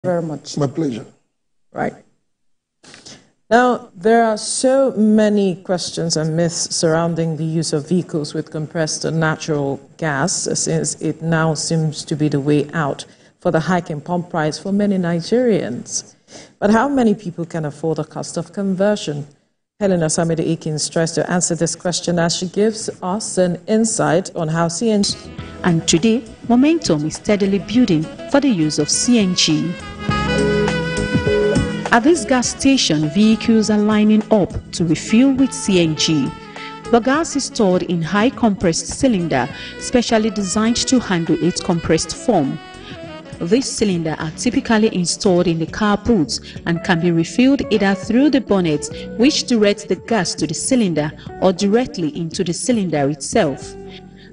Very much. My pleasure. Right. Now, there are so many questions and myths surrounding the use of vehicles with compressed natural gas, since it now seems to be the way out for the hike in pump price for many Nigerians. But how many people can afford the cost of conversion? Helen Osamide-Ekin stressed to answer this question as she gives us an insight on how CNG. And today, momentum is steadily building for the use of CNG. At this gas station, vehicles are lining up to refuel with CNG. The gas is stored in high compressed cylinder, specially designed to handle its compressed form. These cylinders are typically installed in the car boots and can be refilled either through the bonnet, which directs the gas to the cylinder, or directly into the cylinder itself.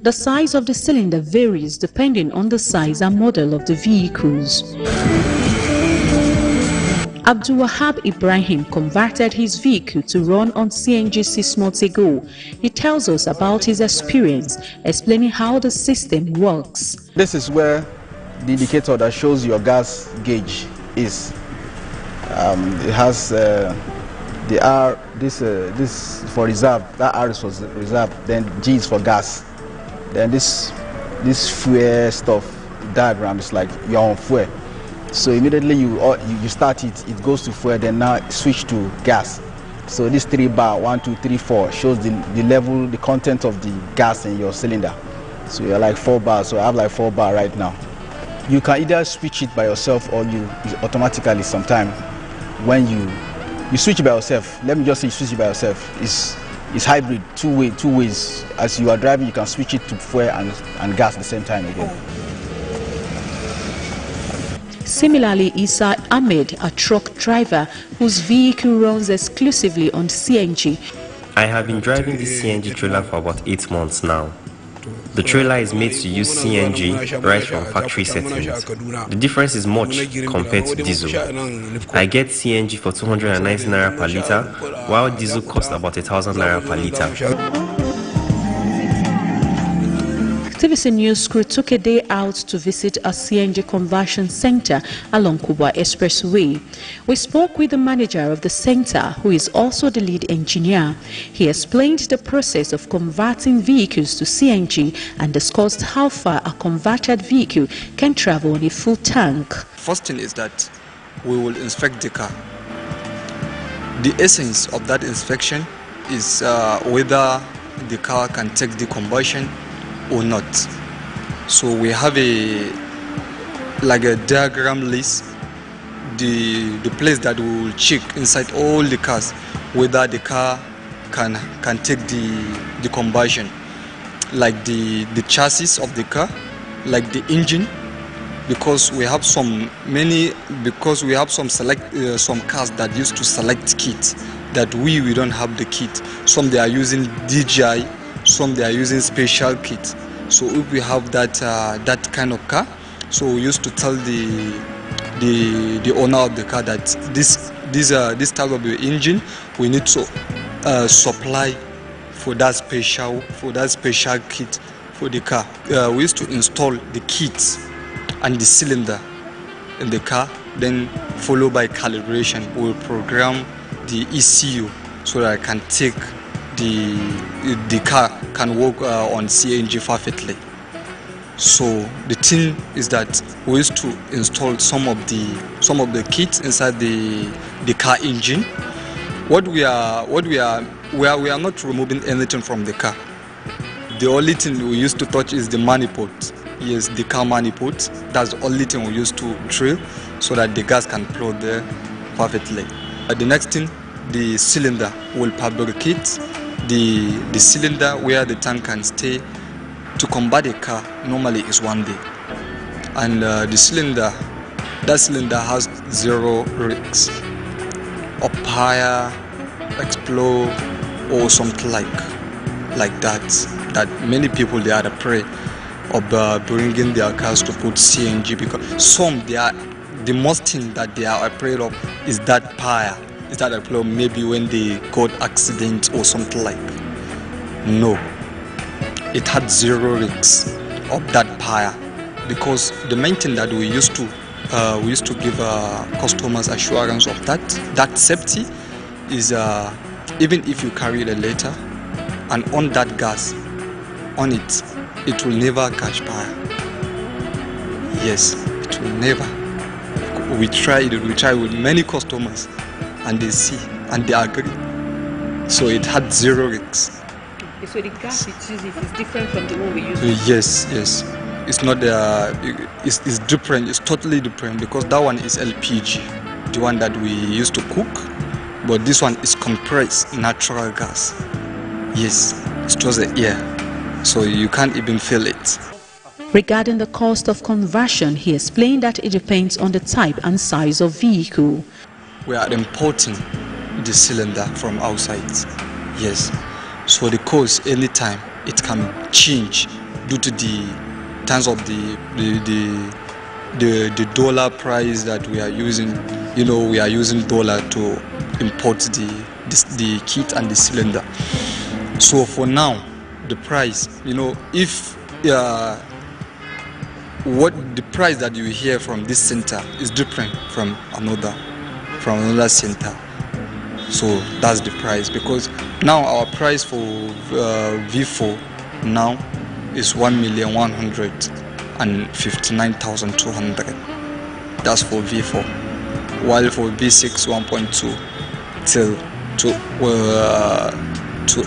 The size of the cylinder varies depending on the size and model of the vehicles. Abdul Wahab Ibrahim converted his vehicle to run on CNG 6 months ago. He tells us about his experience, explaining how the system works. This is where the indicator that shows your gas gauge is. It has the R, this for reserve, that R is for reserve, then G is for gas. Then this fuel stuff diagram is like you're on fuel. So immediately you start it, it goes to fuel, then now switch to gas. So this 3 bar, 1, 2, 3, 4 shows the level, the content of the gas in your cylinder. So you're like 4 bars, so I have like 4 bar right now. You can either switch it by yourself or you automatically sometime when you switch it by yourself. Let me just say you switch it by yourself. It's hybrid, two ways. As you are driving, you can switch it to fuel and gas at the same time again. Similarly, Isa Ahmed, a truck driver whose vehicle runs exclusively on CNG. I have been driving this CNG trailer for about 8 months now. The trailer is made to use CNG right from factory settings. The difference is much compared to diesel. I get CNG for 290 naira per litre, while diesel costs about 1,000 naira per litre. TVC News crew took a day out to visit a CNG conversion center along Kubwa Expressway. We spoke with the manager of the center, who is also the lead engineer. He explained the process of converting vehicles to CNG and discussed how far a converted vehicle can travel on a full tank. First thing is that we will inspect the car. The essence of that inspection is whether the car can take the combustion or not. So we have a diagram list, the place that we will check inside all the cars whether the car can take the combustion, like the chassis of the car, like the engine, because we have some cars that used to select kit that we don't have the kit. Some they are using DJI, some they are using special kit. So if we have that kind of car, so we used to tell the owner of the car that this type of engine we need to supply for that special kit for the car. We used to install the kit and the cylinder in the car, then followed by calibration. We will program the ECU so that I can take the car can work on CNG perfectly. So the thing is that we used to install some of the kits inside the car engine. We are not removing anything from the car. The only thing we used to touch is the manifold. Yes, the car manifold. That's the only thing we used to drill so that the gas can flow there perfectly. The next thing, the cylinder will fabricate the cylinder where the tank can stay. To convert a car normally is 1 day, and that cylinder has 0 risks of fire, explode, or something like that many people they are afraid of bringing their cars to put CNG, because the most thing that they are afraid of is that fire. Is that a problem? Maybe when they got accident or something like. No, it had 0 risks of that fire, because the main thing that we used to we used to give customers assurance of that. That safety is even if you carry the letter and on that gas, on it, it will never catch fire. Yes, it will never. We tried with many customers and they see and they agree. So it had 0 risks. So the gas it's using is different from the one we use? Yes. It's not it's different, it's totally different because that one is LPG, the one that we used to cook, but this one is compressed natural gas. Yes, it's just the air, so you can't even feel it. Regarding the cost of conversion, he explained that it depends on the type and size of vehicle. We are importing the cylinder from outside. Yes, so the cost anytime it can change due to the terms of the dollar price that we are using. You know, we are using dollar to import the kit and the cylinder. So for now, the price, you know, if what the price that you hear from this center is different from another center. So that's the price, because now our price for V4 now is 1,159,200. That's for V4. While for V6 1.2 till to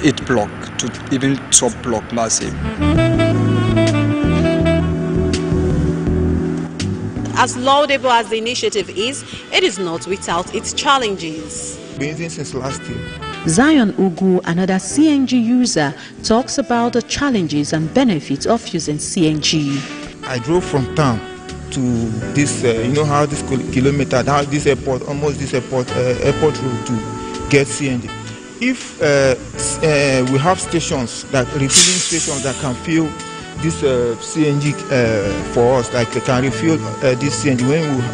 8 block to even 12 block massive. As laudable as the initiative is, it is not without its challenges. Been using since last year. Zion Ugu, another CNG user, talks about the challenges and benefits of using CNG. I drove from town to this, you know how this kilometer, how this airport, almost this airport road to get CNG. If we have stations, that refilling stations that can fill this CNG for us, like they can refill this CNG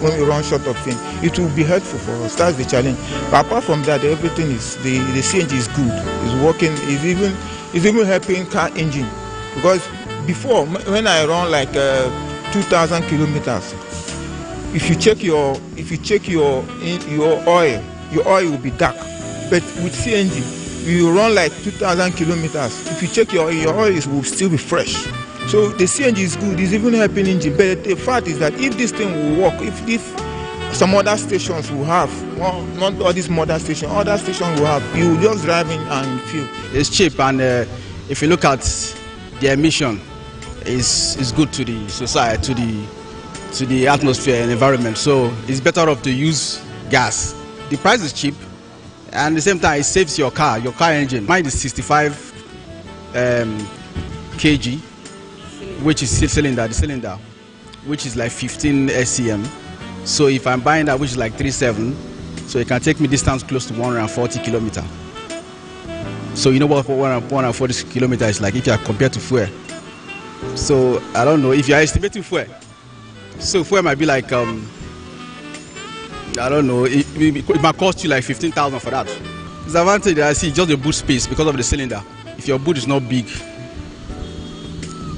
when we run short of things, it will be helpful for us. That's the challenge. But apart from that, everything is the CNG is good. It's working. It's even helping car engine, because before when I run like 2,000 kilometers, if you check your oil, your oil will be dark. But with CNG, you run like 2,000 kilometers. If you check your oil, will still be fresh. So the CNG is good. It's even helping engine. But the fact is that if this thing will work, if some other stations will have, well, not all these modern stations, other stations will have, you will just drive in and fuel. It's cheap, and if you look at the emission, is good to the society, to the atmosphere and environment. So it's better off to use gas. The price is cheap, and at the same time it saves your car engine. Mine is 65 kg, which is the cylinder, which is like 15 SCM. So if I'm buying that, which is like 3.7, so it can take me distance close to 140 kilometers. So you know what 140 kilometers is like if you are compared to fuel. So I don't know if you are estimating fuel. So fuel might be like I don't know. It might cost you like 15,000 for that. The advantage that I see is just the boot space because of the cylinder. If your boot is not big,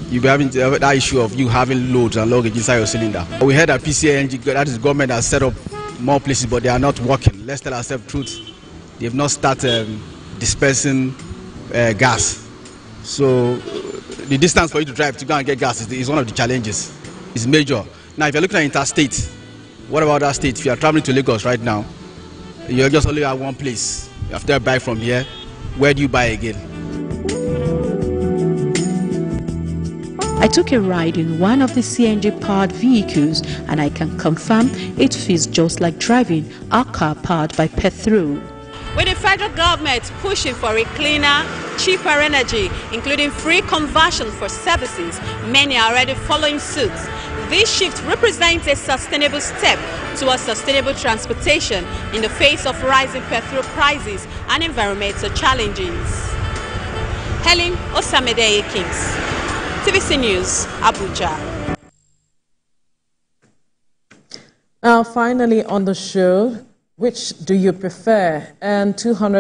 you'll be having that issue of you having loads and luggage inside your cylinder. We heard that CNG, that is government, has set up more places, but they are not working. Let's tell ourselves the truth. They have not started dispensing gas. So the distance for you to drive to go and get gas is one of the challenges. It's major. Now, if you're looking at interstate, what about that state? If you are traveling to Lagos right now, you're just only at one place. You have to buy from here. Where do you buy again? I took a ride in one of the CNG-powered vehicles, and I can confirm it feels just like driving a car powered by petrol. With the federal government pushing for a cleaner, cheaper energy, including free conversion for services, many are already following suit. This shift represents a sustainable step towards sustainable transportation in the face of rising petrol prices and environmental challenges. Helen Osamedeye Kings, TVC News, Abuja. Now, finally on the show, which do you prefer? And 200